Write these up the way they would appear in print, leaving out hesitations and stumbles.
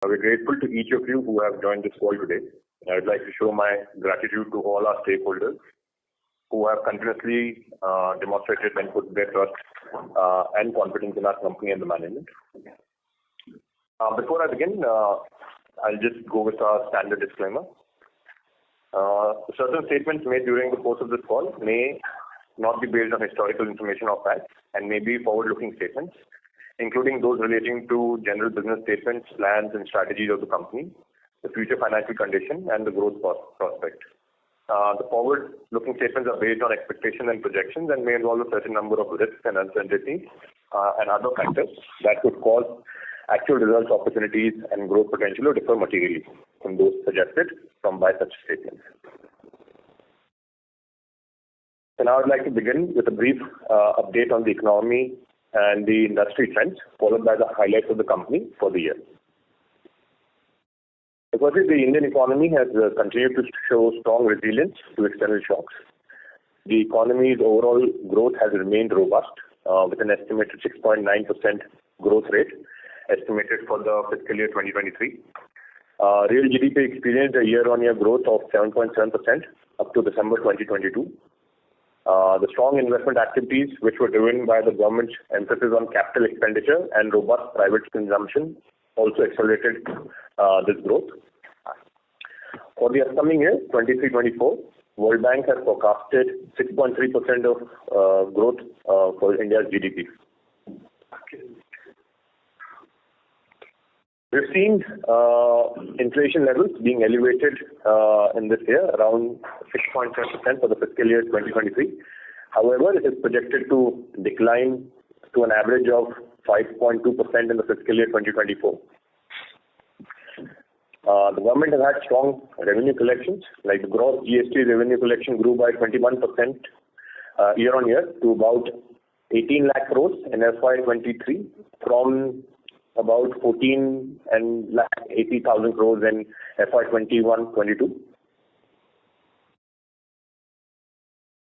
We're grateful to each of you who have joined this call today. I would like to show my gratitude to all our stakeholders who have continuously demonstrated and put their trust and confidence in our company and the management. Before I begin, I'll just go with our standard disclaimer. Certain statements made during the course of this call may not be based on historical information or facts and may be forward-looking statements, including those relating to general business statements, plans and strategies of the company, the future financial condition and the growth prospect. The forward-looking statements are based on expectations and projections and may involve a certain number of risks and uncertainties and other factors that could cause actual results, opportunities and growth potential to differ materially from those suggested by such statements. So now I'd like to begin with a brief update on the economy and the industry trends, followed by the highlights of the company for the year. Because the Indian economy has continued to show strong resilience to external shocks. The economy's overall growth has remained robust with an estimated 6.9% growth rate estimated for the fiscal year 2023. Real GDP experienced a year-on-year growth of 7.7% up to December 2022. The strong investment activities, which were driven by the government's emphasis on capital expenditure and robust private consumption, also accelerated this growth. For the upcoming year, 23-24, World Bank has forecasted 6.3% of growth for India's GDP. We've seen inflation levels being elevated in this year, around 6.7% for the fiscal year 2023. However, it is projected to decline to an average of 5.2% in the fiscal year 2024. The government has had strong revenue collections, like the gross GST revenue collection grew by 21% year on year to about 18 lakh crores in FY23 from about 14,80,000 crores in FY21-22.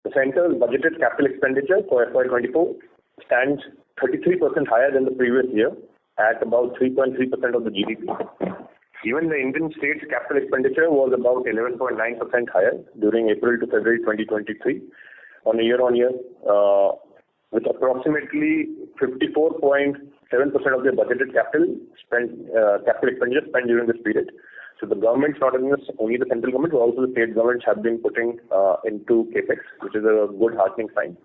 The centre's budgeted capital expenditure for FY24 stands 33% higher than the previous year at about 3.3% of the GDP. Even the Indian state's capital expenditure was about 11.9% higher during April to February 2023 on a year-on-year, with approximately 54.7% of their budgeted capital expenditure spent during this period. So the governments, not only the central government, but also the state governments have been putting into capex, which is a good heartening sign.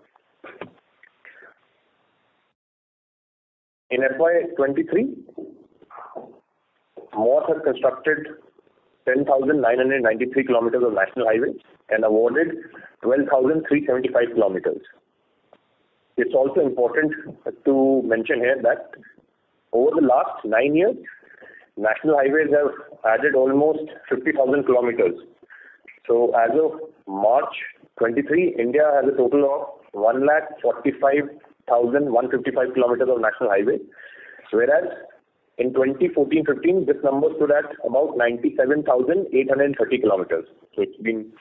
In FY23, MoRTH has constructed 10,993 kilometers of national highways and awarded 12,375 kilometers. It's also important to mention here that over the last 9 years, national highways have added almost 50,000 kilometers. So as of March 23, India has a total of 1,45,155 kilometers of national highways, whereas in 2014-15, this number stood at about 97,830 kilometers. So it's been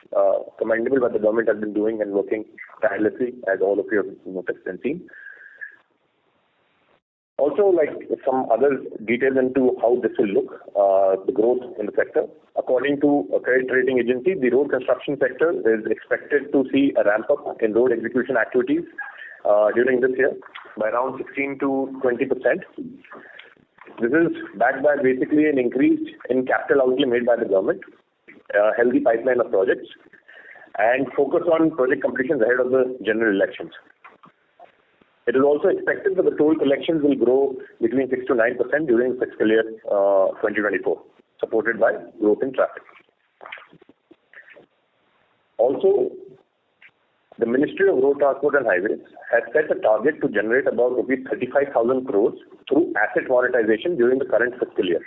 commendable what the government has been doing and working tirelessly, as all of you have noticed and seen. Also, like some other details into how this will look, the growth in the sector. According to a credit rating agency, the road construction sector is expected to see a ramp up in road execution activities during this year by around 16 to 20%. This is backed by basically an increase in capital outlay made by the government, a healthy pipeline of projects, and focus on project completions ahead of the general elections. It is also expected that the toll collections will grow between 6 to 9% during fiscal year 2024, supported by growth in traffic. Also, the Ministry of Road Transport and Highways has set a target to generate about rupees 35,000 crores through asset monetization during the current fiscal year,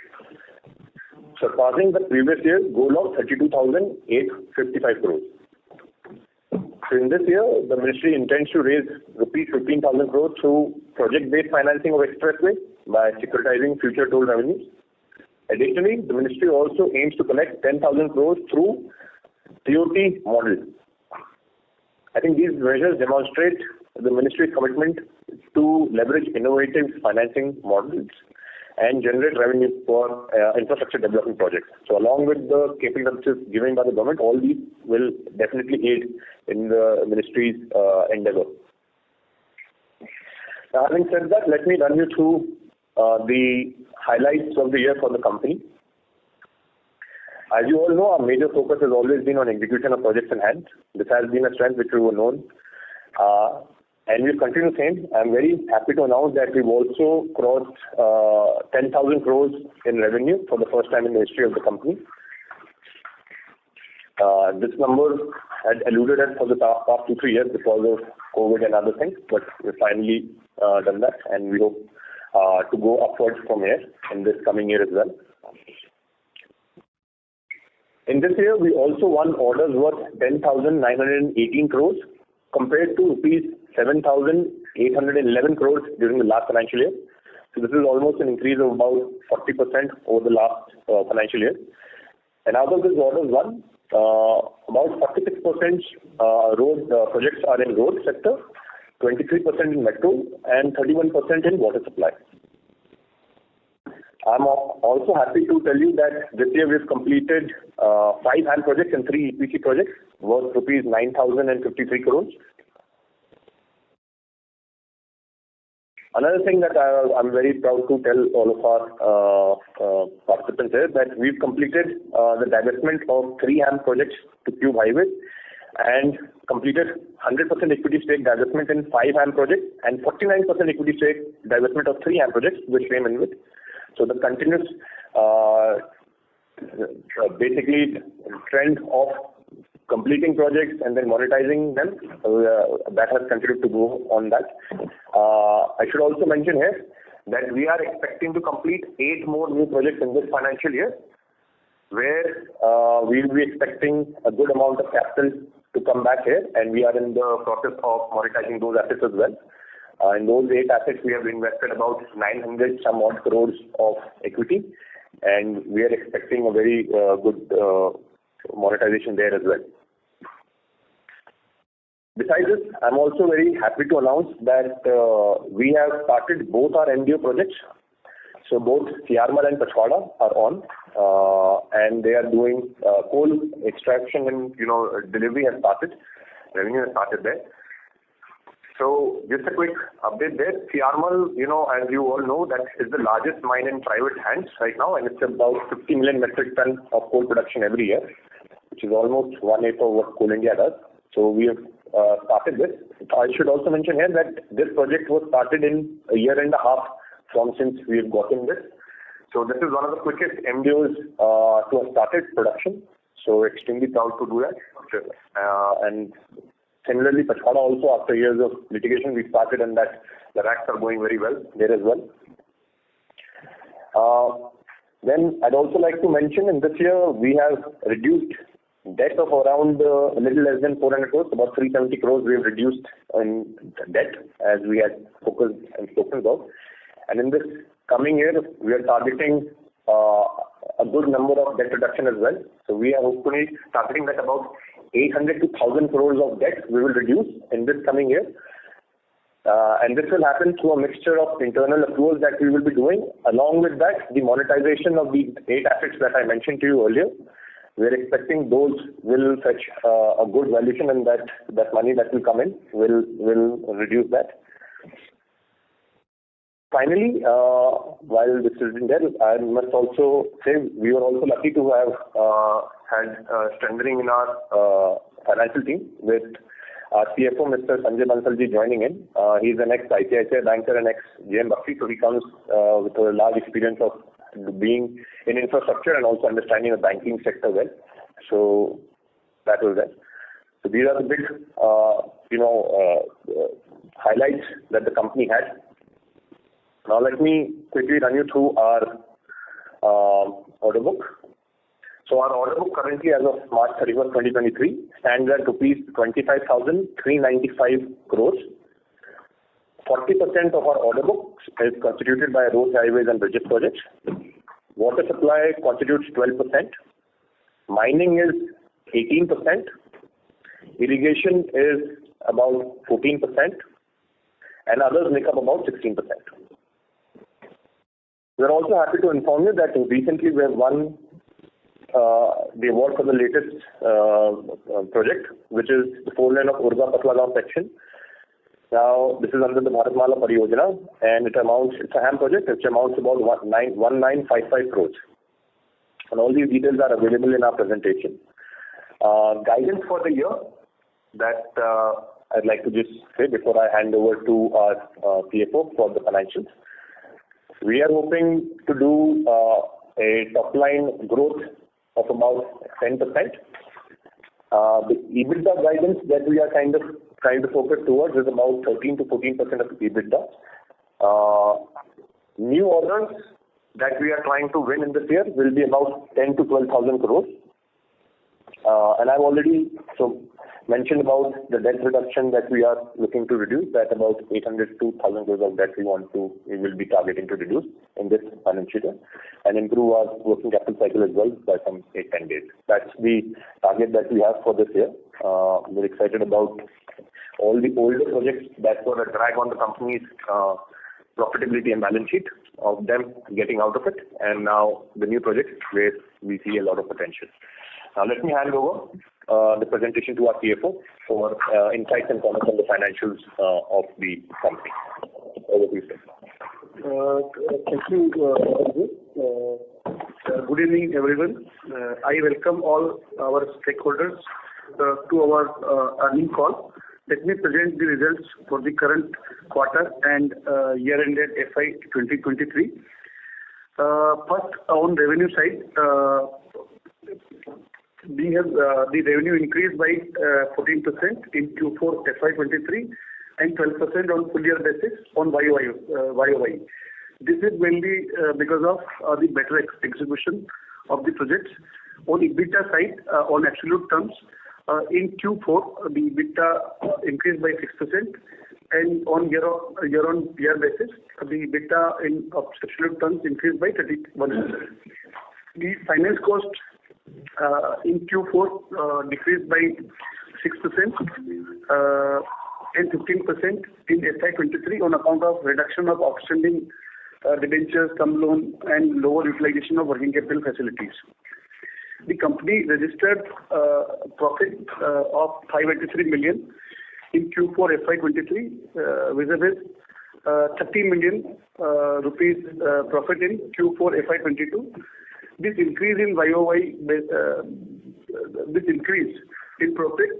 surpassing the previous year's goal of 32,855 crores. So in this year, the ministry intends to raise rupees 15,000 crores through project-based financing of expressway by securitizing future toll revenues. Additionally, the ministry also aims to collect 10,000 crores through TOT model. I think these measures demonstrate the ministry's commitment to leverage innovative financing models and generate revenue for infrastructure development projects. So along with the capabilities given by the government, all these will definitely aid in the ministry's endeavor. Now, having said that, let me run you through the highlights of the year for the company. As you all know, our major focus has always been on execution of projects in hand. This has been a strength which we were known. And we'll continue the same. I'm very happy to announce that we've also crossed 10,000 crores in revenue for the first time in the history of the company. This number had eluded us for the past 2-3 years because of COVID and other things, but we've finally done that, and we hope to go upwards from here in this coming year as well. In this year, we also won orders worth 10,918 crores compared to rupees 7,811 crores during the last financial year. So this is almost an increase of about 40% over the last financial year. And out of this orders won, about 46% road projects are in road sector, 23% in metro, and 31% in water supply. I'm also happy to tell you that this year we've completed 5 HAM projects and 3 EPC projects worth rupees 9,053 crores. Another thing that I'm very proud to tell all of our participants is that we've completed the divestment of 3 HAM projects to Cube Highways and completed 100% equity stake divestment in 5 HAM projects and 49% equity stake divestment of 3 HAM projects, which came in with. So the continuous, basically, trend of completing projects and then monetizing them, that has continued to go on that. I should also mention here that we are expecting to complete 8 more new projects in this financial year, where we will be expecting a good amount of capital to come back here, and we are in the process of monetizing those assets as well. In those 8 assets, we have invested about 900 some odd crores of equity, and we are expecting a very good monetization there as well. Besides this, I'm also very happy to announce that we have started both our MDO projects. So both Siarmal and Pachwada are on, and they are doing coal extraction and delivery has started. Revenue has started there. So just a quick update there. Siarmal, as you all know, that is the largest mine in private hands right now, and it's about 50 million metric tons of coal production every year, which is almost 1/8 of what Coal India does. So we have started this. I should also mention here that this project was started in a year and a half from since we have gotten this. So this is one of the quickest MDOs to have started production. So extremely proud to do that. And similarly, Pachwada also, after years of litigation, we started, and that the racks are going very well there as well. Then I'd also like to mention, in this year, we have reduced debt of around a little less than 400 crores, about 370 crores we have reduced in debt as we had focused and spoken about. And in this coming year, we are targeting a good number of debt reduction as well. So we are hopefully targeting that about 800 to 1,000 crores of debt we will reduce in this coming year. And this will happen through a mixture of internal accruals that we will be doing. Along with that, the monetization of the 8 assets that I mentioned to you earlier, we are expecting those will fetch a good valuation, and that money that will come in will reduce that. Finally, while this is in there, I must also say we were also lucky to have had strengthening in our financial team with our CFO, Mr. Sanjay Bansalji, joining in. He's an ex-ICICI banker and ex-JM Bakshi, so he comes with a large experience of being in infrastructure and also understanding the banking sector well. So that was that. So these are the big, highlights that the company had. Now let me quickly run you through our order book. So our order book currently as of March 31, 2023 stands at rupees 25,395 crores. 40% of our order book is constituted by roads, highways and bridges projects. Water supply constitutes 12%. Mining is 18%. Irrigation is about 14%. And others make up about 16%. We are also happy to inform you that recently we have won the award for the latest project, which is the 4-lane of Urga-Patlagaon section. Now, this is under the Bharatmala Pariyojana, and it's a HAM project, which amounts to about 1955 crores. And all these details are available in our presentation. Guidance for the year that I'd like to just say before I hand over to our CFO for the financials. We are hoping to do a top line growth of about 10%. The EBITDA guidance that we are kind of trying to focus towards is about 13 to 14% of EBITDA. New orders that we are trying to win in this year will be about 10 to 12,000 crores. And I've already mentioned about the debt reduction that we are looking to reduce, that about 800 to 1,000 crores of debt we will be targeting to reduce in this financial year and improve our working capital cycle as well by some 8-10 days. That's the target that we have for this year. We're excited about all the older projects that were a drag on the company's profitability and balance sheet, of them getting out of it, and now the new projects where we see a lot of potential. Now let me hand over the presentation to our CFO for insights and comments on the financials of the company. Over to you, sir. Thank you, good evening, everyone. I welcome all our stakeholders to our earnings call. Let me present the results for the current quarter and year-ended FY 2023. First, on revenue side, we have the revenue increased by 14% in Q4 FY23 and 12% on full year basis on YOY. This is mainly because of the better execution of the projects. On EBITDA side, on absolute terms, in Q4, the EBITDA increased by 6%, and on year-on-year basis, the EBITDA in absolute terms increased by 31%. The finance cost in Q4 decreased by 6% and 15% in FY23 on account of reduction of outstanding debentures, term loan, and lower utilization of working capital facilities. The company registered profit of 583 million in Q4 FY23 vis-a-vis 30 million rupees profit in Q4 FY22. This increase in YOY, this increase in profit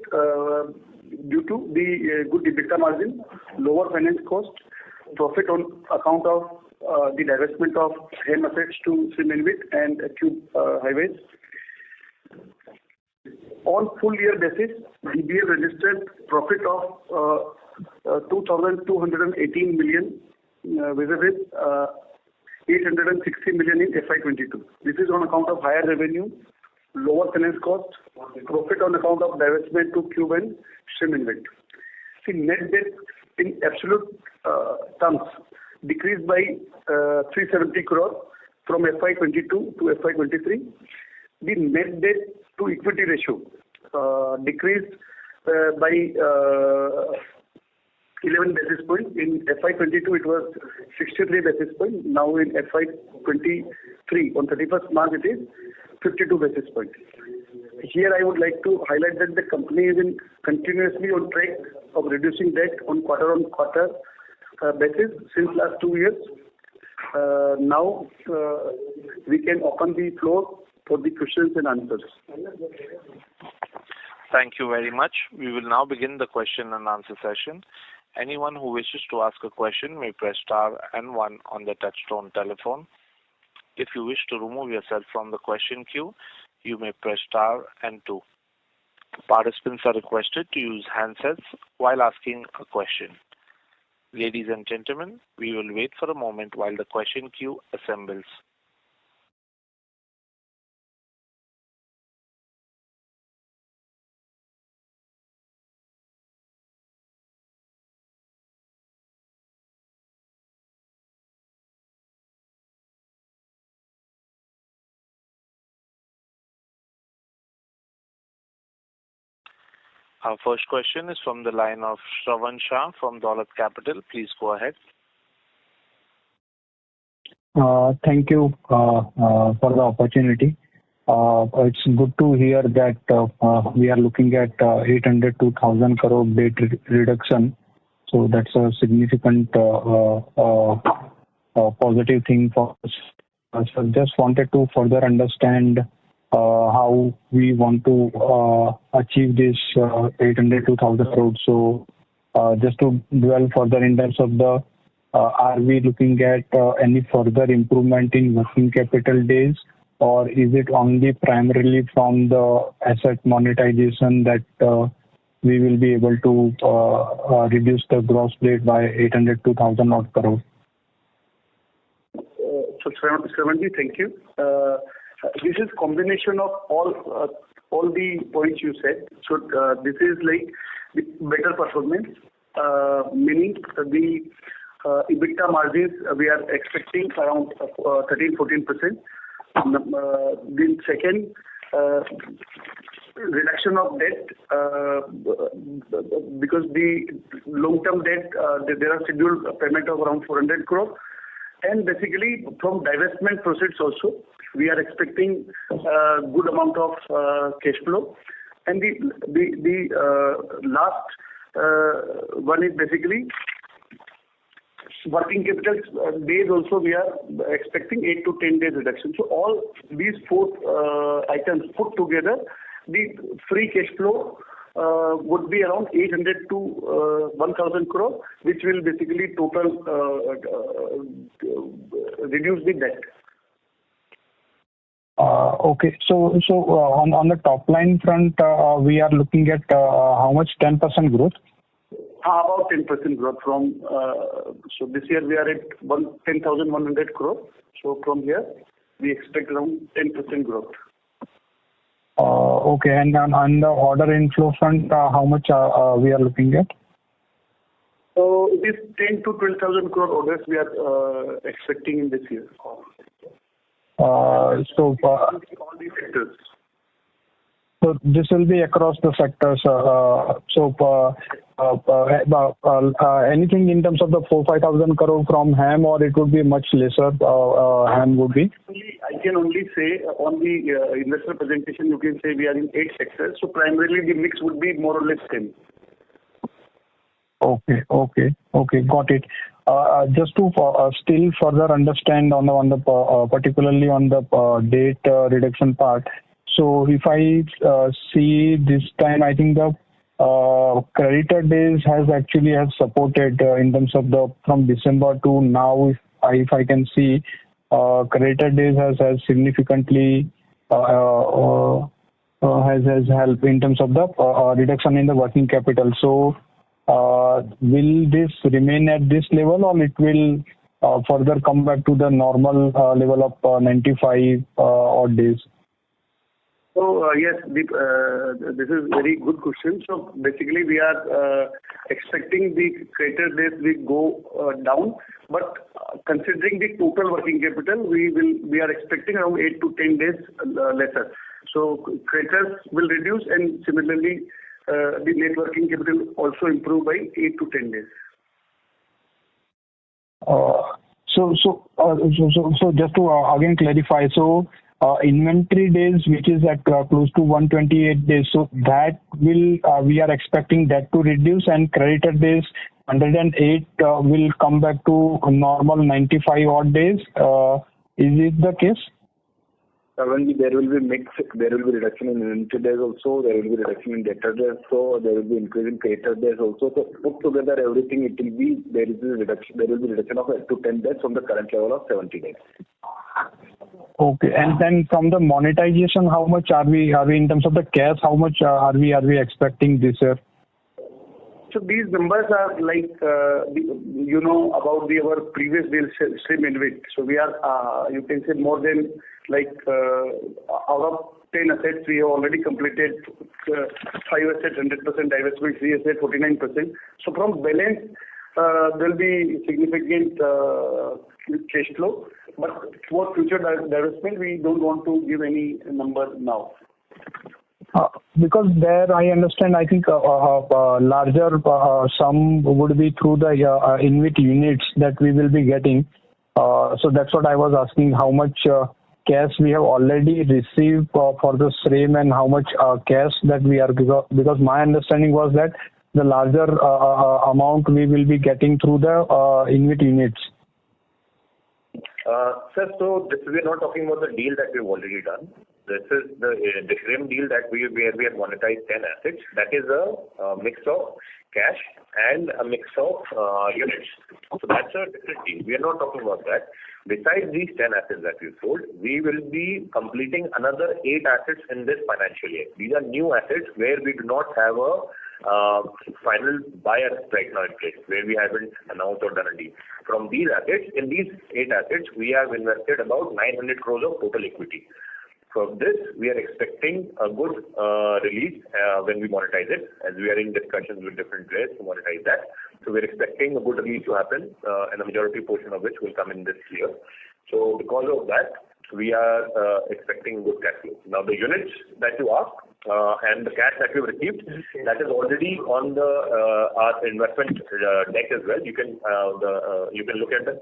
due to the good EBITDA margin, lower finance cost, profit on account of the divestment of HAM assets to Siemens and Tube Highways. On full year basis, DBF registered profit of 2,218 million vis-a-vis 860 million in FY22. This is on account of higher revenue, lower finance cost, profit on account of divestment to Tube and Siemens. See, net debt in absolute terms decreased by 370 crore from FY22 to FY23. The net debt to equity ratio decreased by 11 basis points. In FY22, it was 63 basis points. Now in FY23, on 31st March, it is 52 basis points. Here I would like to highlight that the company is continuously on track of reducing debt on quarter-on-quarter basis since last 2 years. Now we can open the floor for the questions and answers. Thank you very much. We will now begin the question and answer session. Anyone who wishes to ask a question may press star and one on the touchtone telephone. If you wish to remove yourself from the question queue, you may press star and two. Participants are requested to use handsets while asking a question. Ladies and gentlemen, we will wait for a moment while the question queue assembles. Our first question is from the line of Shravan Shah from Dolat Capital. Please go ahead. Thank you for the opportunity. It's good to hear that we are looking at 800 to 1,000 crore debt reduction. So that's a significant positive thing for us. So just wanted to further understand how we want to achieve this 800 to 1,000 crore. So just to dwell further in terms of the are we looking at any further improvement in working capital days, or is it only primarily from the asset monetization that we will be able to reduce the gross debt by 800 to 1,000 odd crore? So, Shravanji, thank you. This is combination of all the points you said. So this is like the better performance, meaning the EBITDA margins we are expecting around 13-14%. The second, reduction of debt because the long-term debt there are scheduled payment of around 400 crore, and basically from divestment proceeds also we are expecting good amount of cash flow. And the last one is basically working capital days also we are expecting 8 to 10 days reduction. So all these four items put together, the free cash flow would be around 800 to 1,000 crore, which will basically total reduce the debt. Okay. So on the top line front, we are looking at how much? 10% growth? About 10% growth from, so this year we are at 10,100 crore. So from here, we expect around 10% growth. Okay. And on the order inflow front, how much we are looking at? So it is 10 to 12,000 crore orders we are expecting in this year. All the sectors. So this will be across the sectors. Anything in terms of the 4,000-5,000 crore from HAM, or it would be much lesser? HAM would be. I can only say on the investor presentation you can say we are in 8 sectors. So primarily the mix would be more or less 10. Okay, got it. Just to still further understand on the particularly on the debt reduction part. So if I see this time, I think the creditor days has supported in terms of the from December to now. If I can see, creditor days has significantly has helped in terms of the reduction in the working capital. So will this remain at this level, or it will further come back to the normal level of 95 odd days? So yes, this is very good question. So basically we are expecting the creditor days will go down, but considering the total working capital, we are expecting around 8 to 10 days lesser. So creditors will reduce, and similarly the net working capital also improve by 8 to 10 days. So just to again clarify, so inventory days, which is at close to 128 days, so that will we are expecting that to reduce, and creditor days 108 will come back to normal 95 odd days. Is it the case? Currently, there will be mix. There will be reduction in inventory days also. There will be reduction in debtor days. So there will be increase in creditor days also. So put together everything, it will be there is a reduction. There will be reduction of 8 to 10 days from the current level of 70 days. Okay, and then from the monetization, how much are we in terms of the cash? How much are we expecting this year? So these numbers are like you know about our previous deal stream InvIT. So we are you can say more than like out of 10 assets we have already completed 5 assets 100% divestment, 3 assets 49%. So from balance there will be significant cash flow, but for future divestment we don't want to give any number now. Because there I understand, I think larger sum would be through the InvIT units that we will be getting. So that's what I was asking, how much cash we have already received for the same and how much cash that we are, because my understanding was that the larger amount we will be getting through the InvIT units. Sir, so we are not talking about the deal that we've already done. This is the same deal that where we have monetized 10 assets. That is a mix of cash and a mix of units. So that's a different deal. We are not talking about that. Besides these 10 assets that we've sold, we will be completing another 8 assets in this financial year. These are new assets where we do not have a final buyer right now in place, where we haven't announced or done a deal. From these assets, in these 8 assets, we have invested about 900 crores of total equity. From this, we are expecting a good release when we monetize it, as we are in discussions with different players to monetize that. So we're expecting a good release to happen, and a majority portion of which will come in this year. So because of that, we are expecting good cash flow. Now the units that you asked and the cash that we've received, that is already on the our investment deck as well. You can look at that.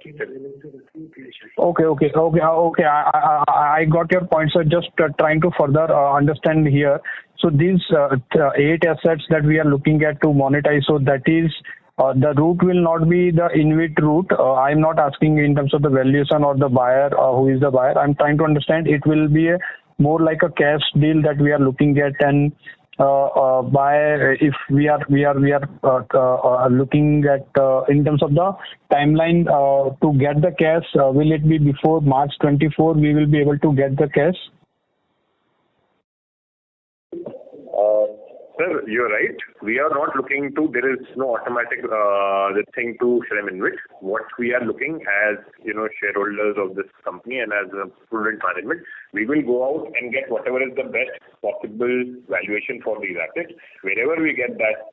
Okay. I got your point. So just trying to further understand here. So these 8 assets that we are looking at to monetize, so that is the route will not be the InvIT route. I'm not asking in terms of the valuation or the buyer, who is the buyer. I'm trying to understand it will be more like a cash deal that we are looking at, and if we are looking at in terms of the timeline to get the cash, will it be before March 24 we will be able to get the cash? Sir, you're right. We are not looking to, there is no automatic thing to share InvIT. What we are looking as, shareholders of this company and as a prudent management, we will go out and get whatever is the best possible valuation for these assets. Wherever we get that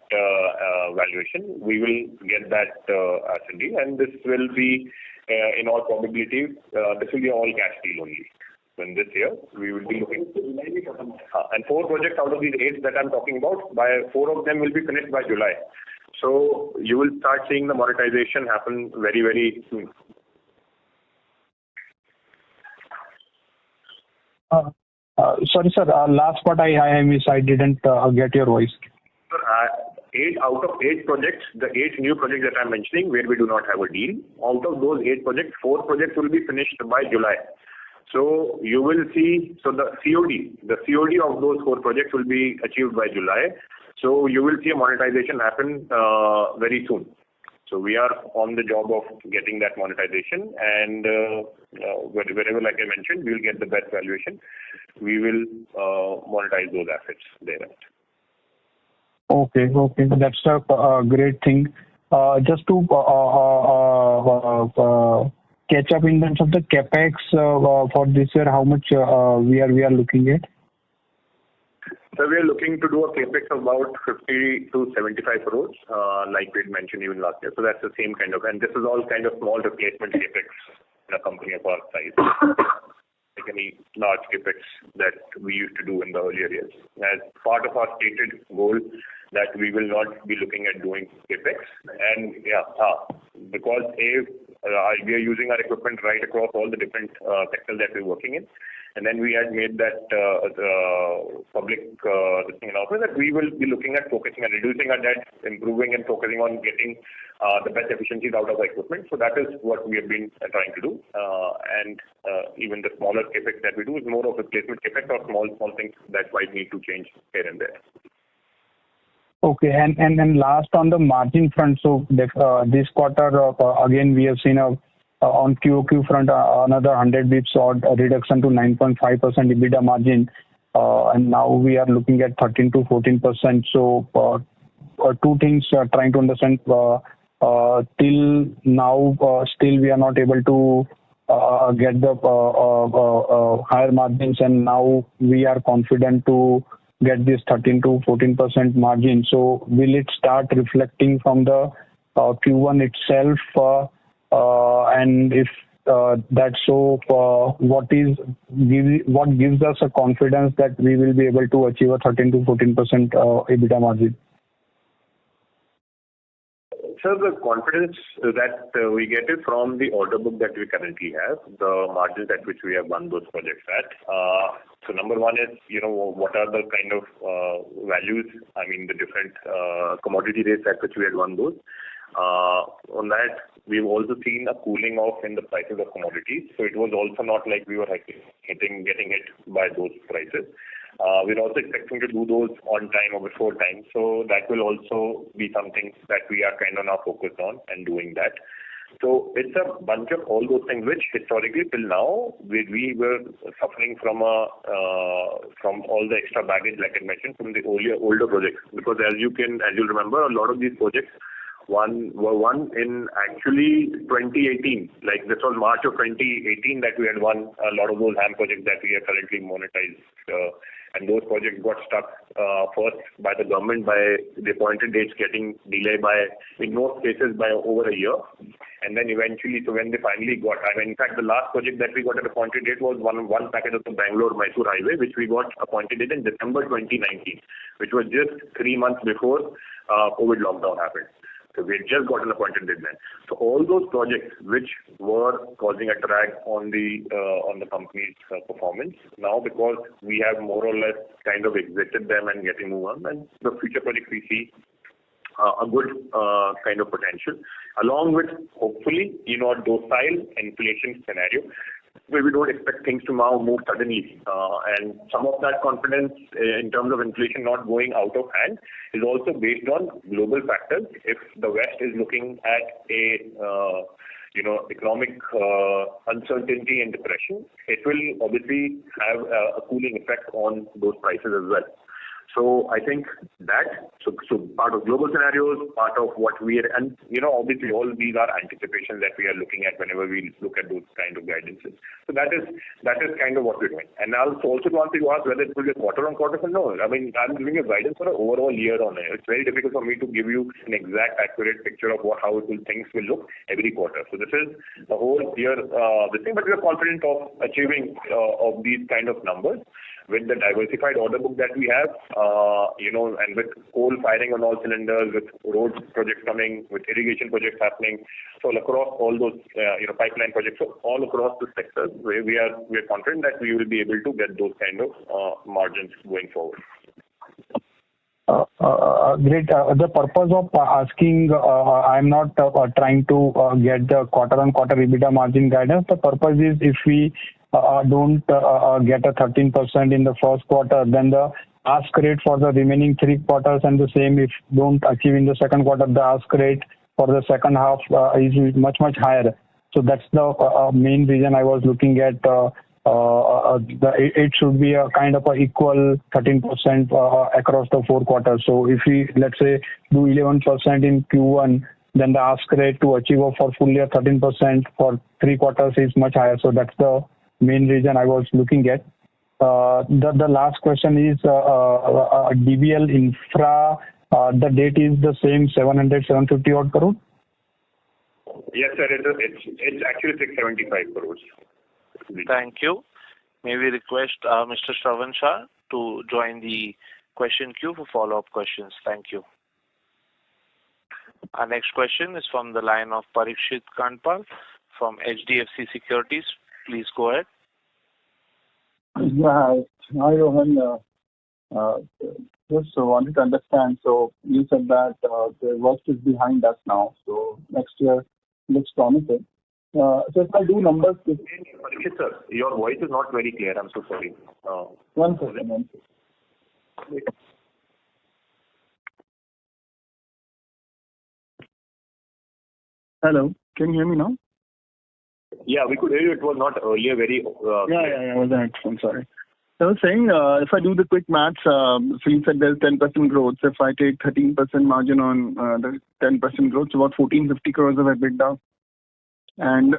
valuation, we will get that asset deal, and this will be, in all probability, this will be all cash deal only. In this year, we will be looking. And 4 projects out of these 8 that I'm talking about, by 4 of them will be finished by July. So you will start seeing the monetization happen very, very soon. Sorry, sir. Last part I missed. I didn't get your voice. Sir, 8 out of 8 projects, the 8 new projects that I'm mentioning, where we do not have a deal, out of those 8 projects, 4 projects will be finished by July. So you will see, the COD of those 4 projects will be achieved by July. So you will see a monetization happen very soon. So we are on the job of getting that monetization, and wherever, like I mentioned, we will get the best valuation. We will monetize those assets thereafter. Okay. That's a great thing. Just to catch up in terms of the capex for this year, how much we are looking at? So we are looking to do a capex of about 50 to 75 crores, like we had mentioned even last year. So that's the same kind of, and this is all kind of small replacement capex in a company of our size. Like any large capex that we used to do in the earlier years. As part of our stated goal that we will not be looking at doing capex, and because we are using our equipment right across all the different sectors that we're working in, and then we had made that public announcement that we will be looking at focusing on reducing our debt, improving and focusing on getting the best efficiencies out of our equipment. So that is what we have been trying to do, and even the smaller capex that we do is more of replacement capex or small things that might need to change here and there. Okay, and last on the margin front, so this quarter again we have seen on QOQ front another 100 bips odd reduction to 9.5% EBITDA margin, and now we are looking at 13 to 14%. So 2 things trying to understand. Till now, still we are not able to get the higher margins, and now we are confident to get this 13 to 14% margin. So will it start reflecting from the Q1 itself? And if that's so, what gives us a confidence that we will be able to achieve a 13 to 14% EBITDA margin? So the confidence that we get is from the order book that we currently have, the margins at which we have won those projects at. So number one is, what are the kind of values, the different commodity rates at which we had won those. On that, we've also seen a cooling off in the prices of commodities. So it was also not like we were getting hit by those prices. We're also expecting to do those on time or before time. So that will also be something that we are kind of now focused on and doing that. So it's a bunch of all those things which historically till now we were suffering from all the extra baggage, like I mentioned, from the older projects. Because as you'll remember, a lot of these projects were won in actually 2018. Like this was March of 2018 that we had won a lot of those HAM projects that we are currently monetized. And those projects got stuck first by the government by the appointed dates getting delayed by, in most cases, by over a year. And then eventually, so when they finally got, in fact, the last project that we got an appointed date was one package of the Bangalore-Mysore highway, which we got appointed date in December 2019, which was just 3 months before COVID lockdown happened. So we had just got an appointed date then. So all those projects which were causing a drag on the company's performance, now because we have more or less kind of exited them and getting moved on, and the future projects we see a good kind of potential, along with hopefully a docile inflation scenario where we don't expect things to now move suddenly. And some of that confidence in terms of inflation not going out of hand is also based on global factors. If the West is looking at a economic uncertainty and depression, it will obviously have a cooling effect on those prices as well. So I think that, so part of global scenarios, part of what we are, and obviously all these are anticipations that we are looking at whenever we look at those kind of guidances. So that is kind of what we're doing. And I'll also want to ask whether it will be a quarter on quarter or no. I'm giving you guidance for an overall year on it. It's very difficult for me to give you an exact, accurate picture of things will look every quarter. So this is the whole year, the thing, but we are confident of achieving of these kind of numbers. With the diversified order book that we have, and with coal firing on all cylinders, with road projects coming, with irrigation projects happening, so across all those, pipeline projects, so all across the sectors, we are confident that we will be able to get those kind of margins going forward. Great. The purpose of asking, I'm not trying to get the quarter-on-quarter EBITDA margin guidance. The purpose is if we don't get a 13% in the first quarter, then the ask rate for the remaining 3 quarters, and the same if don't achieve in the second quarter, the ask rate for the second half is much higher. So that's the main reason I was looking at it should be a kind of a equal 13% across the 4 quarters. So if we, let's say, do 11% in Q1, then the ask rate to achieve for full year 13% for 3 quarters is much higher. So that's the main reason I was looking at. The last question is DBL Infra, the date is the same 750 odd crore? Yes, sir. It's actually 675 crores. Thank you. May we request Mr. Shravan Shah to join the question queue for follow-up questions. Thank you. Our next question is from the line of Parikshit Kandpal from HDFC Securities. Please go ahead. Yeah, hi Rohan. Just wanted to understand. So you said that the worst is behind us now. So next year looks promising. So if I do numbers, Parikshit sir, your voice is not very clear. I'm so sorry. One second. Hello, can you hear me now? Yeah, we could hear you. It was not earlier very Yeah, I was on headphone, sorry. So I was saying, if I do the quick maths, so you said there's 10% growth. So if I take 13% margin on the 10% growth, it's about 1450 crores of EBITDA. And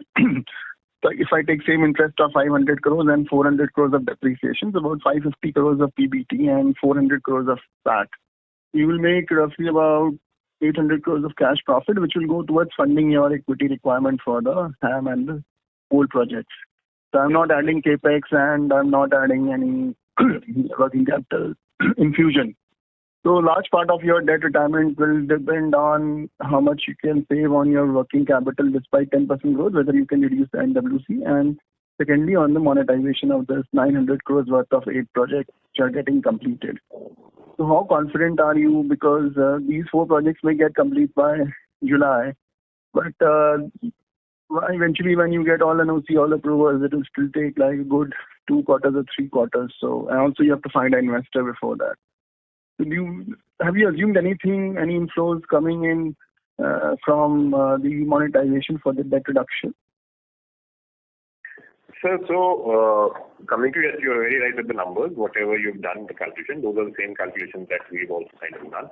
so if I take same interest of 500 crores and 400 crores of depreciation, it's about 550 crores of PBT and 400 crores of PAT. You will make roughly about 800 crores of cash profit, which will go towards funding your equity requirement for the HAM and the coal projects. So I'm not adding capex and I'm not adding any working capital infusion. So large part of your debt retirement will depend on how much you can save on your working capital despite 10% growth, whether you can reduce the NWC, and secondly on the monetization of this 900 crores worth of 8 projects which are getting completed. So how confident are you? Because these 4 projects may get complete by July, but eventually when you get all NOC, all approvals, it will still take like a good 2 quarters or 3 quarters. So, and also you have to find an investor before that. So have you assumed anything, any inflows coming in from the monetization for the debt reduction? Sir, so coming to yes, you're very right with the numbers. Whatever you've done, the calculation, those are the same calculations that we've also kind of done.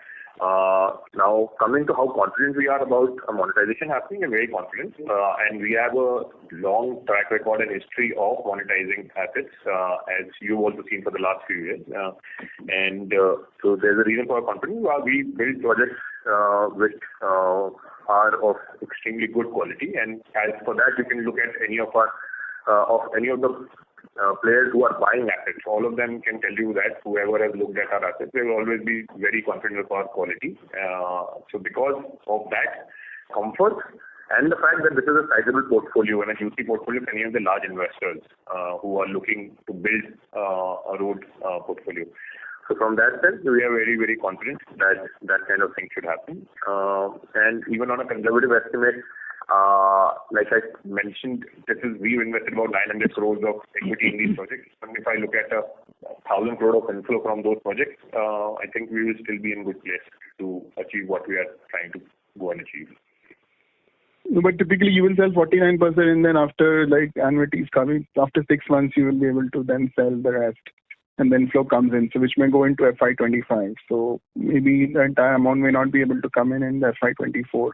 Now, coming to how confident we are about monetization happening, we're very confident. And we have a long track record and history of monetizing assets, as you've also seen for the last few years. So there's a reason for our confidence. We build projects which are of extremely good quality. And as for that, you can look at any of the players who are buying assets. All of them can tell you that whoever has looked at our assets, they will always be very confident of our quality. So because of that comfort and the fact that this is a sizable portfolio and a juicy portfolio for any of the large investors who are looking to build a road portfolio. So from that sense, we are very, very confident that that kind of thing should happen. And even on a conservative estimate, like I mentioned, we've invested about 900 crores of equity in these projects. And if I look at 1,000 crore of inflow from those projects, I think we will still be in good place to achieve what we are trying to go and achieve. But typically you will sell 49% and then after like annuity is coming, after 6 months you will be able to then sell the rest. And then flow comes in, so which may go into FY25. So maybe the entire amount may not be able to come in FY24.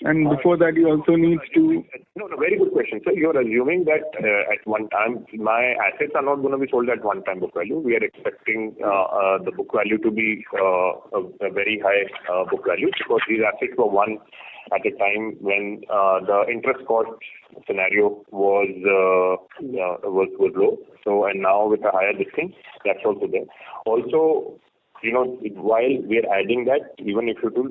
And before that, you also need to... No, very good question. So you're assuming that at one time, my assets are not going to be sold at one time book value. We are expecting the book value to be a very high book value because these assets were won at a time when the interest cost scenario was low. So, and now with a higher listing, that's also there. Also, while we are adding that, even if you do,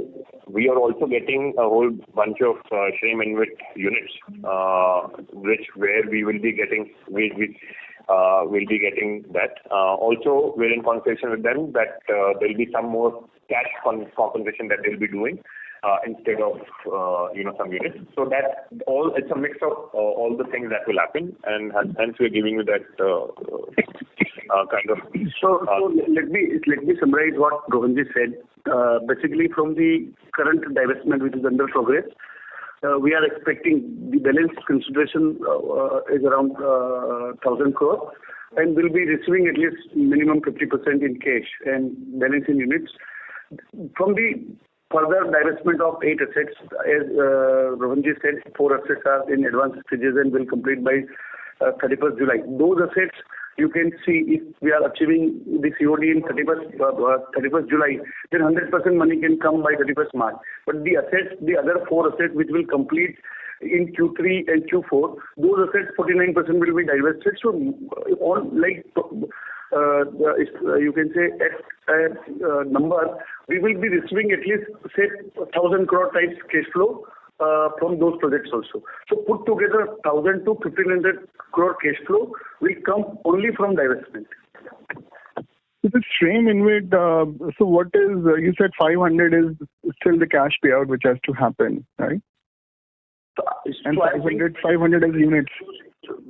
we are also getting a whole bunch of shame and wit units, where we will be getting, we'll be getting that. Also, we're in conversation with them that there will be some more cash compensation that they'll be doing instead of some units. So that it's a mix of all the things that will happen, and hence we're giving you that kind of. So let me summarize what Rohanji said. Basically, from the current divestment which is under progress, we are expecting the balance consideration is around 1,000 crore, and we'll be receiving at least minimum 50% in cash and balance in units. From the further divestment of 8 assets, as Rohanji said, 4 assets are in advanced stages and will complete by 31st July. Those assets, you can see if we are achieving the COD in 31st July, then 100% money can come by 31st March. But the other 4 assets which will complete in Q3 and Q4, those assets 49% will be divested. So all you can say at number, we will be receiving at least say 1,000 crore types cash flow from those projects also. So put together 1,000 to 1,500 crore cash flow will come only from divestment. This is shame in which, so what is, you said 500 is still the cash payout which has to happen, right? And 500 is units.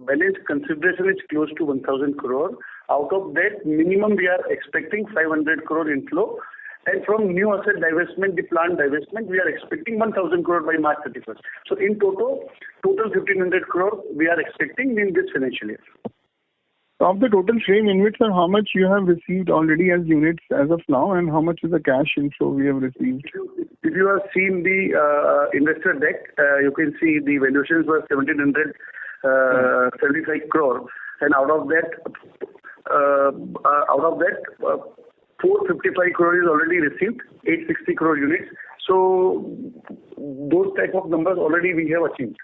Balance consideration is close to 1,000 crore. Out of that, minimum we are expecting 500 crore inflow. And from new asset divestment, the planned divestment, we are expecting 1,000 crore by March 31st. So in total 1,500 crore we are expecting in this financial year. Of the total frame InvIT, sir, how much you have received already as units as of now, and how much is the cash inflow we have received? If you have seen the investor deck, you can see the valuations were 1,775 crore, and out of that 455 crore is already received, 860 crore units. So those type of numbers already we have achieved.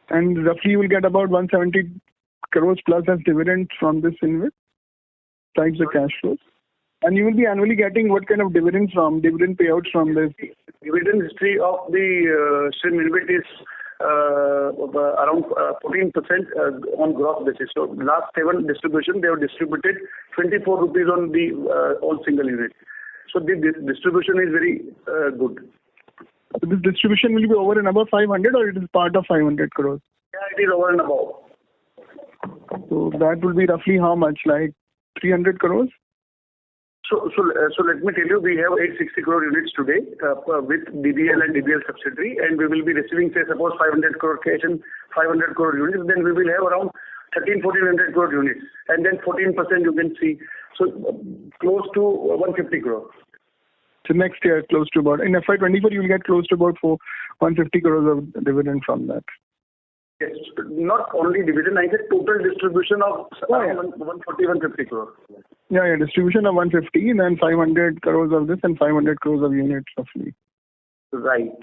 And roughly you will get about 170 crores plus as dividend from this InvIT, times the cash flows. And you will be annually getting what kind of dividend payouts from this? Dividend history of the Sri Milvit is around 14% on gross basis. So last 7 distribution, they have distributed 24 rupees on the all single unit. So the distribution is very good. So this distribution will be over and above 500, or it is part of 500 crores? Yeah, it is over and above. So that will be roughly how much, like 300 crores? So let me tell you, we have 860 crore units today with DBL and DBL subsidiary, and we will be receiving, say, suppose 500 crore cash and 500 crore units, then we will have around 1400 crore units, and then 14% you can see, so close to 150 crore. So next year, close to about, in FY24, you will get close to about 150 crores of dividend from that. Yes, not only dividend, I said total distribution of 140-150 crore. Yeah, distribution of 150, and then 500 crores of this and 500 crores of units roughly. Right.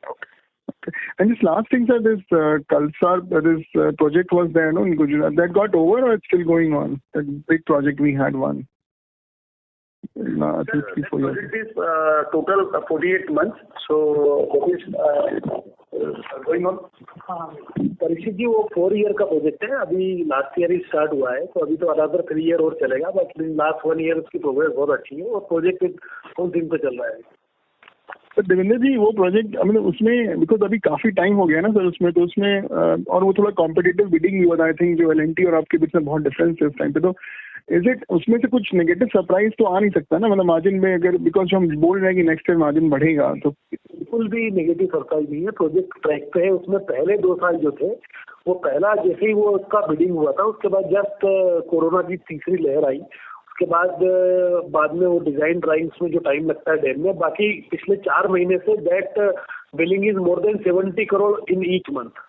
Okay. And this last thing, sir, this Kalsar, this project was there, no, in Gujarat. That got over, or it's still going on? That big project we had one. This project is total 48 months, so that is going on. Parikshit जी वो 4 year का project है, अभी last year ही start हुआ है, तो अभी तो another 3 year और चलेगा, बट लास्ट 1 ईयर उसकी प्रोग्रेस बहुत अच्छी है और प्रोजेक्ट फुल दिन पे चल रहा है। तो देवेंद्र जी वो प्रोजेक्ट मतलब उसमें बिकॉज अभी काफी टाइम हो गया ना सर उसमें, तो उसमें और वो थोड़ा कॉम्पिटिटिव बिडिंग भी हुआ था, आई थिंक जो एल&टी और आपके बीच में बहुत डिफरेंस है उस टाइम पे, तो इज इट उसमें से कुछ नेगेटिव सरप्राइज तो आ नहीं सकता ना, मतलब मार्जिन में अगर, बिकॉज हम बोल रहे हैं कि नेक्स्ट ईयर मार्जिन बढ़ेगा, तो बिल्कुल भी नेगेटिव सरप्राइज नहीं है, प्रोजेक्ट ट्रैक पे है। उसमें पहले 2 साल जो थे वो पहला जैसे ही वो उसका बिडिंग हुआ था, उसके बाद जस्ट कोरोना की तीसरी लहर आई, उसके बाद में वो डिजाइन ड्राइंग्स में जो टाइम लगता है डैम में, बाकी पिछले 4 महीने say that billing is more than 70 crore in each month.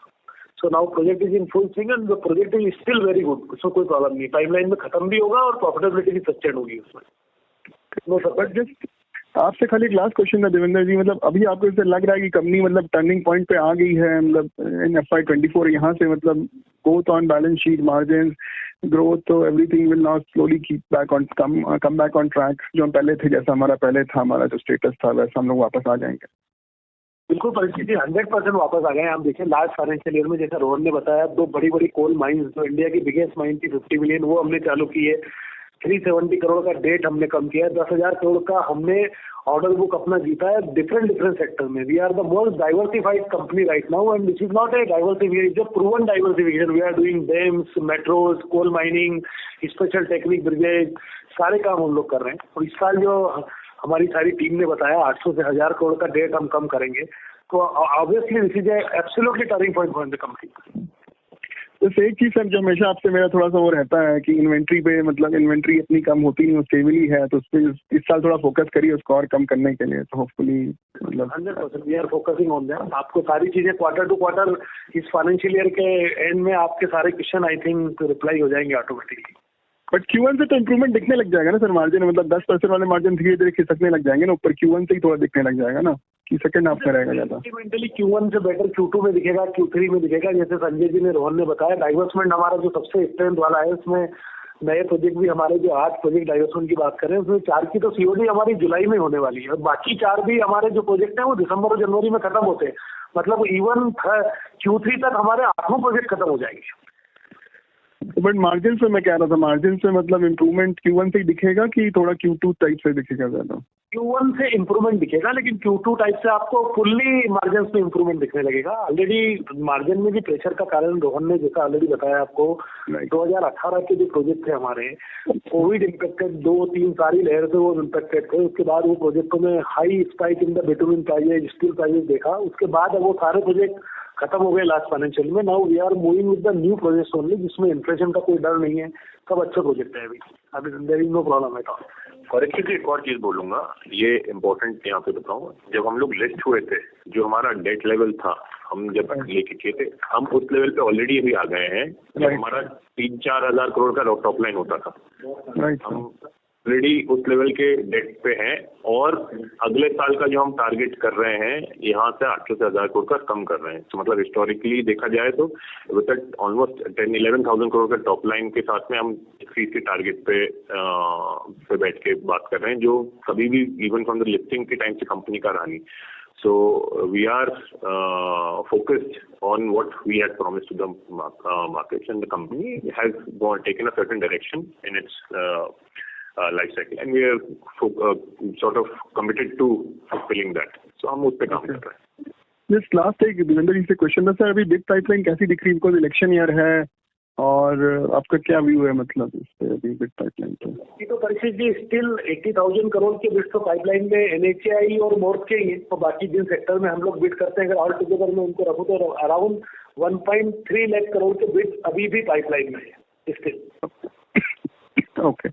So now project is in full swing and the project is still very good, उसमें कोई प्रॉब्लम नहीं, टाइमलाइन में खत्म भी होगा और प्रॉफिटेबिलिटी भी सस्टेन होगी उसमें। नो सर, बट जस्ट आपसे खाली एक लास्ट क्वेश्चन था देवेंद्र जी, मतलब अभी आपको इससे लग रहा है कि कंपनी मतलब टर्निंग पॉइंट पे आ गई है, मतलब इन FY24 यहाँ से मतलब both on balance sheet, margin, growth, तो everything will now slowly keep back on come back on track, जो हम पहले थे, जैसा हमारा पहले था, हमारा जो स्टेटस था वैसा हम लोग वापस आ जाएंगे? बिल्कुल परिस्थिति 100% वापस आ गए हैं। आप देखिए लास्ट फाइनेंशियल ईयर में जैसा रोहन ने बताया, 2 बड़ी कोल माइंस जो इंडिया की बिगेस्ट माइन थी 50 मिलियन, वो हमने चालू की है। 370 करोड़ का डेट हमने कम किया है, 10,000 करोड़ का हमने ऑर्डर बुक अपना जीता है डिफरेंट सेक्टर में। We are the most diversified company right now, and this is not a diversification, it's a proven diversification. We are doing dams, metros, coal mining, special technique brigade, सारे काम हम लोग कर रहे हैं। और इस साल जो हमारी सारी टीम ने बताया 800 से 1000 करोड़ का डेट हम कम करेंगे, तो obviously this is absolutely turning point for the company. तो एक चीज सर जो हमेशा आपसे मेरा थोड़ा सा वो रहता है कि इन्वेंट्री पे, मतलब इन्वेंट्री अपनी कम होती नहीं, स्टेबल ही है, तो उस पर इस साल थोड़ा फोकस करिए उसको और कम करने के लिए, तो होपफुली मतलब 100% we are focusing on that. आपको सारी चीजें क्वार्टर टू क्वार्टर इस फाइनेंशियल ईयर के एंड में आपके सारे क्वेश्चन आई थिंक रिप्लाई हो जाएंगे ऑटोमेटिकली। बट Q1 से तो इम्प्रूवमेंट दिखने लग जाएगा ना सर, मार्जिन मतलब 10% वाले मार्जिन धीरे धीरे खिसकने लग जाएंगे ना ऊपर, Q1 से ही थोड़ा दिखने लग जाएगा ना, कि सेकंड हाफ में रहेगा ज्यादा। इंक्रीमेंटली Q1 से बेटर Q2 में दिखेगा, Q3 में दिखेगा। जैसे संजय जी ने, रोहन ने बताया, डाइवर्समेंट हमारा जो सबसे स्ट्रेंथ वाला है, उसमें नए प्रोजेक्ट भी हमारे जो 8 प्रोजेक्ट डाइवर्समेंट की बात करें, उसमें 4 की तो COD हमारी जुलाई में होने वाली है, और बाकी 4 भी हमारे जो प्रोजेक्ट है वो दिसंबर और जनवरी में खत्म होते हैं। मतलब इवन Q3 तक हमारे 8 प्रोजेक्ट खत्म हो जाएंगे। बट मार्जिन से मैं कह रहा था, मार्जिन से मतलब इम्प्रूवमेंट Q1 से ही दिखेगा कि थोड़ा Q2 टाइप से दिखेगा ज्यादा? Q1 से इम्प्रूवमेंट दिखेगा, लेकिन Q2 टाइप से आपको फुल्ली मार्जिन में इम्प्रूवमेंट दिखने लगेगा। ऑलरेडी मार्जिन में भी प्रेशर का कारण रोहन ने जैसा ऑलरेडी बताया आपको, 2018 के जो प्रोजेक्ट थे हमारे, कोविड इम्पेक्टेड 2-3 सारी लहर से वो इम्पेक्टेड थे। उसके बाद वो प्रोजेक्टों में high spike in the bitumen prices, steel prices देखा। उसके बाद अब वो सारे प्रोजेक्ट खत्म हो गए लास्ट फाइनेंशियल में। Now we are moving with the new projects only, जिसमें इन्फ्लेशन का कोई डर नहीं है, सब अच्छे प्रोजेक्ट है अभी there is no problem at all. और एक और चीज बोलूंगा, ये इम्पोर्टेंट यहाँ पे बताऊँ, जब हम लोग लिस्ट हुए थे, जो हमारा डेट लेवल था, हम जब लेके किए थे, हम उस लेवल पे ऑलरेडी अभी आ गए हैं। जब हमारा 3-4 हजार करोड़ का टॉप लाइन होता था, हम ऑलरेडी उस लेवल के डेट पे हैं और अगले साल का जो हम टारगेट कर रहे हैं यहाँ से 800 से 1000 करोड़ का कम कर रहे हैं. तो मतलब हिस्टोरिकली देखा जाए तो विद ऑलमोस्ट 10-11,000 करोड़ का टॉप लाइन के साथ में हम इसी टारगेट पे बैठ के बात कर रहे हैं जो कभी भी इवन फ्रॉम द लिस्टिंग के टाइम से कंपनी का रहा नहीं. So we are focused on what we had promised to the markets, and the company has taken a certain direction in its life cycle, and we are sort of committed to fulfilling that. So हम उस पे काम कर रहे हैं. Just last एक दिवेंद्र जी से question था सर, अभी बिग पाइपलाइन कैसी दिख रही है, बिकॉज इलेक्शन ईयर है, और आपका क्या व्यू है मतलब इस पे अभी बिग पाइपलाइन पे? तो परीक्षित जी स्टिल 80,000 करोड़ के बिड्स तो पाइपलाइन में एनएचआई और मोर्ट के ही, तो बाकी जिन सेक्टर में हम लोग बिड करते हैं अगर ऑल टुगेदर में उनको रखो तो अराउंड 1.3 लाख करोड़ के बिड अभी भी पाइपलाइन में है स्टिल. ओके.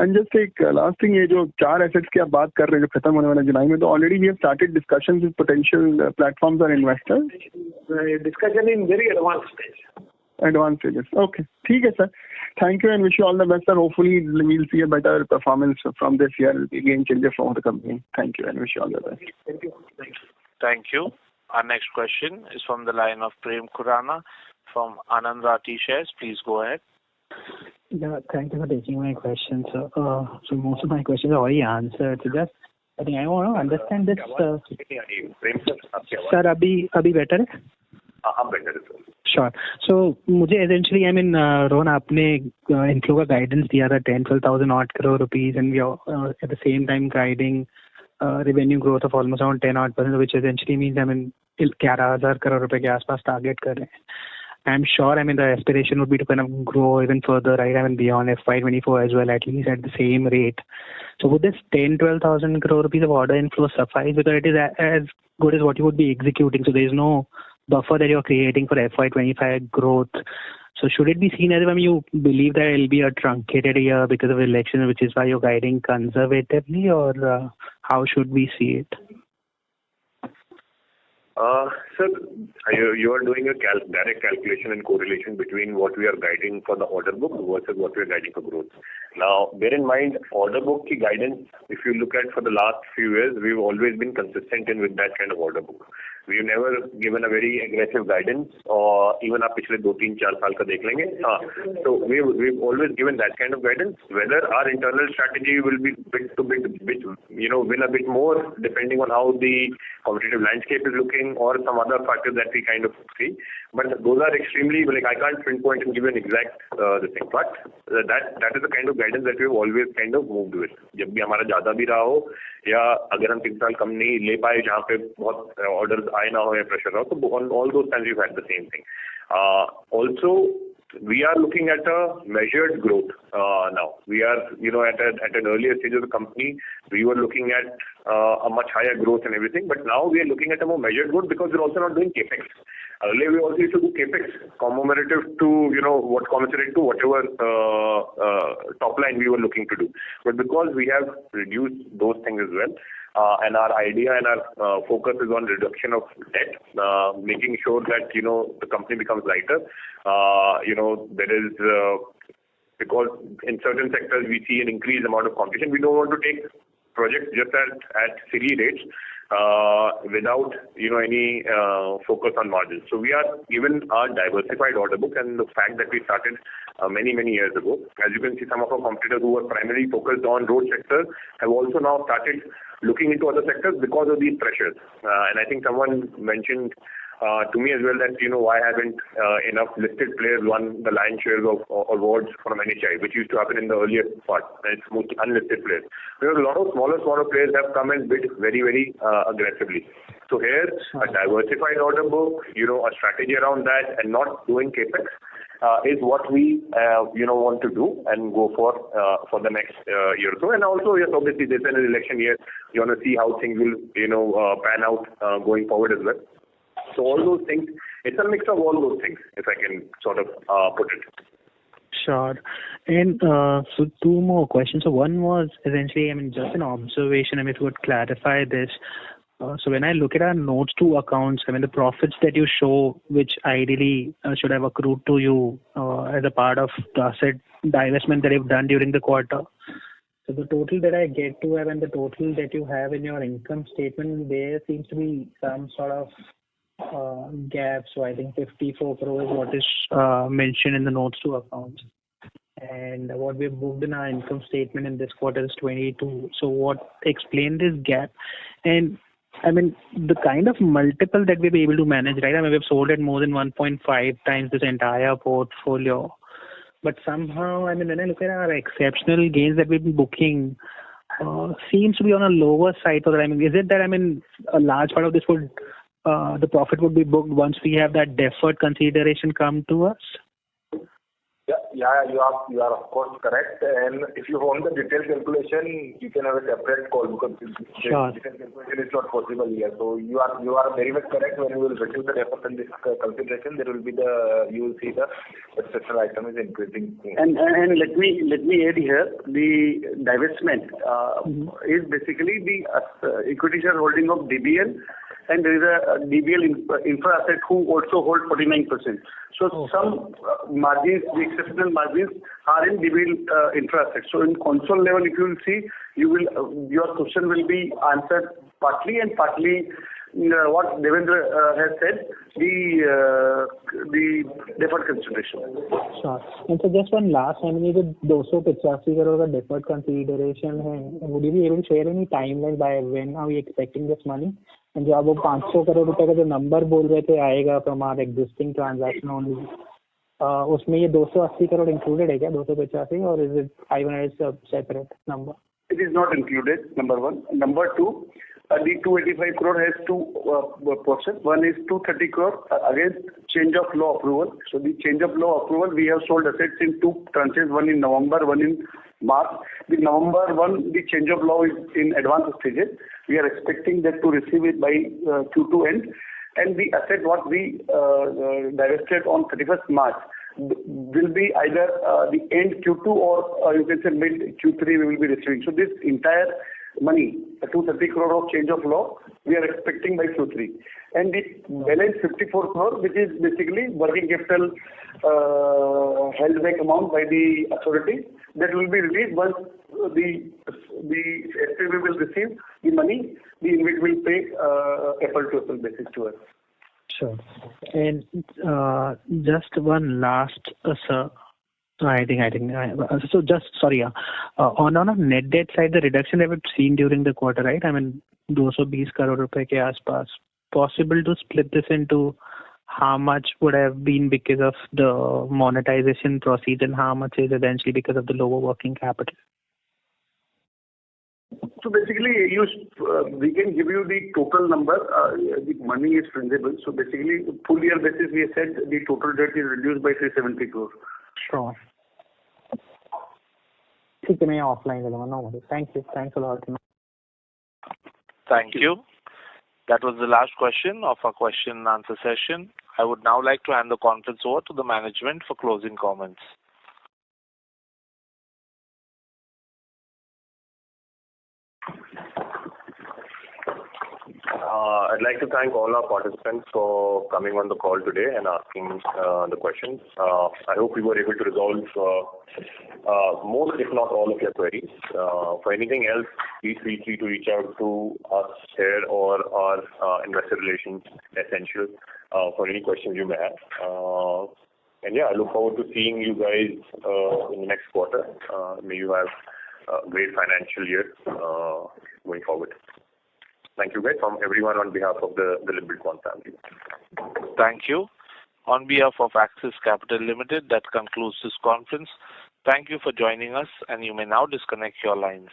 एंड जस्ट एक लास्ट थिंग, ये जो 4 एसेट्स की आप बात कर रहे हैं जो खत्म होने वाला जुलाई में, तो already we have started discussions with potential platforms और investors. Discussion in very advance stage. Advanced stages. Okay. ठीक है sir. Thank you and wish you all the best, sir. Hopefully we'll see a better performance from this year. It'll be a game changer for the company. Thank you and wish you all the best. Thank you. Thank you. Our next question is from the line of Prem Khurana from Anand Rathi Shares. Please go ahead. Yeah, thank you for taking my question, sir. So most of my questions are already answered. So just I think I want to understand this. Sir, अभी better है? हाँ better है sir. Sure. So मुझे essentially I mean Rohan आपने inflow का guidance दिया था 10-12,000 odd crore rupees, and we are at the same time guiding revenue growth of almost around 10% which essentially means I mean 11,000 crore रुपए के आसपास target कर रहे हैं. I'm sure I mean the aspiration would be to kind of grow even further, right? I mean beyond FY24 as well, at least at the same rate. So would this 10-12,000 crore rupees of order inflow suffice, because it is as good as what you would be executing, so there is no buffer that you're creating for FY25 growth. So should it be seen as if you believe that it will be a truncated year because of election, which is why you're guiding conservatively, or how should we see it? Sir, you are doing a direct calculation and correlation between what we are guiding for the order book versus what we are guiding for growth. Now, bear in mind, order book ki guidance, if you look at for the last few years, we've always been consistent in with that kind of order book. We've never given a very aggressive guidance, or even आप पिछले 2-3-4 साल का देख लेंगे. So we've always given that kind of guidance. Whether our internal strategy will be win a bit more depending on how the competitive landscape is looking, or some other factors that we kind of see. But those are extremely, like, I can't pinpoint and give you an exact thing. But that is the kind of guidance that we've always kind of moved with. जब भी हमारा ज़्यादा भी रहा हो, या अगर हम 3 साल कम नहीं ले पाए जहाँ पे बहुत ऑर्डर्स आए ना हो या प्रेशर रहा हो, तो on all those times we've had the same thing. Also, we are looking at a measured growth now. We are, at an earlier stage of the company, we were looking at a much higher growth and everything, but now we are looking at a more measured growth because we're also not doing capex. Earlier we also used to do capex commensurate to whatever top line we were looking to do. But because we have reduced those things as well, and our idea and our focus is on reduction of debt, making sure that the company becomes lighter. There is because in certain sectors we see an increased amount of competition. We don't want to take projects just at silly rates without any focus on margins. So we are given our diversified order book, and the fact that we started many years ago. As you can see, some of our competitors who were primarily focused on road sectors have also now started looking into other sectors because of these pressures. And I think someone mentioned to me as well that why haven't enough listed players won the lion's share of awards from NHI, which used to happen in the earlier part, and it's mostly unlisted players. Because a lot of smaller players have come and bid very aggressively. So here, a diversified order book, a strategy around that, and not doing capex is what we want to do and go for the next year or so. And also, yes, obviously this is an election year. You want to see how things will pan out going forward as well. So all those things, it's a mix of all those things, if I can sort of put it. Sure. And so 2 more questions. So one was essentially, just an observation, if you would clarify this. So when I look at our notes to accounts, the profits that you show, which ideally should have accrued to you as a part of the asset divestment that you've done during the quarter. So the total that I get to have and the total that you have in your income statement, there seems to be some sort of gap. So I think 54 crore is what is mentioned in the notes to accounts. And what we've booked in our income statement in this quarter is 22. So what explained this gap? And I mean, the kind of multiple that we'll be able to manage, right? I mean, we've sold at more than 1.5 times this entire portfolio. But somehow, I mean, when I look at our exceptional gains that we've been booking, seems to be on a lower side. So that, I mean, is it that, I mean, a large part of this would, the profit would be booked once we have that deferred consideration come to us? Yeah, you are of course correct. And if you want the detailed calculation, you can have a separate call because Sure. detailed calculation is not possible here. So you are very much correct. When you will receive the deferred consideration, there will be you will see the exceptional item is increasing. And let me add here, the divestment is basically the equity shareholding of DBL, and there is a DBL infra asset who also hold 49%. So some margins, the exceptional margins are in DBL infra asset. So in console level, if you will see, your question will be answered partly and partly what Devendra has said, the deferred consideration. Sure. And so just one last, I mean, ये जो 285 crore का deferred consideration है, would you be able to share any timeline by when are we expecting this money? And जो आप वो 500 करोड़ रुपए का जो नंबर बोल रहे थे आएगा from our existing transaction only, उसमें ये 280 करोड़ included है क्या 285 or is it 500 is a separate number? It is not included, number one. Number two, the 285 crore has two portions. One is 230 crore against change of law approval. So the change of law approval, we have sold assets in two tranches, one in November, one in March. The November one, the change of law is in advanced stages. We are expecting that to receive it by Q2 end. And the asset what we divested on 31st March will be either the end Q2 or you can say mid Q3 we will be receiving. So this entire money, 230 crore of change of law, we are expecting by Q3. And the balance 54 crore, which is basically working capital held back amount by the authority, that will be released once the SPV will receive the money, the InvIT will pay apple-to-apple basis to us. Sure. And just one last, sir. I think. So just sorry. On a net debt side, the reduction that we've seen during the quarter, right? I mean, 220 crore रुपए के आसपास. Possible to split this into how much would have been because of the monetization proceeds and how much is eventually because of the lower working capital? So basically, we can give you the total number. The money is fungible. So basically, full year basis, we have said the total debt is reduced by 370 crore. Sure. ठीक है, मैं offline ले लूँगा. No worries. Thank you. Thanks a lot. Thank you. That was the last question of our question and answer session. I would now like to hand the conference over to the management for closing comments. I'd like to thank all our participants for coming on the call today and asking the questions. I hope we were able to resolve most, if not all, of your queries. For anything else, please feel free to reach out to us here or our investor relations essential for any questions you may have. And yeah, I look forward to seeing you guys in the next quarter. May you have a great financial year going forward. Thank you guys from everyone on behalf of the Dilip Buildcon family. Thank you. On behalf of Axis Capital Limited, that concludes this conference. Thank you for joining us, and you may now disconnect your lines.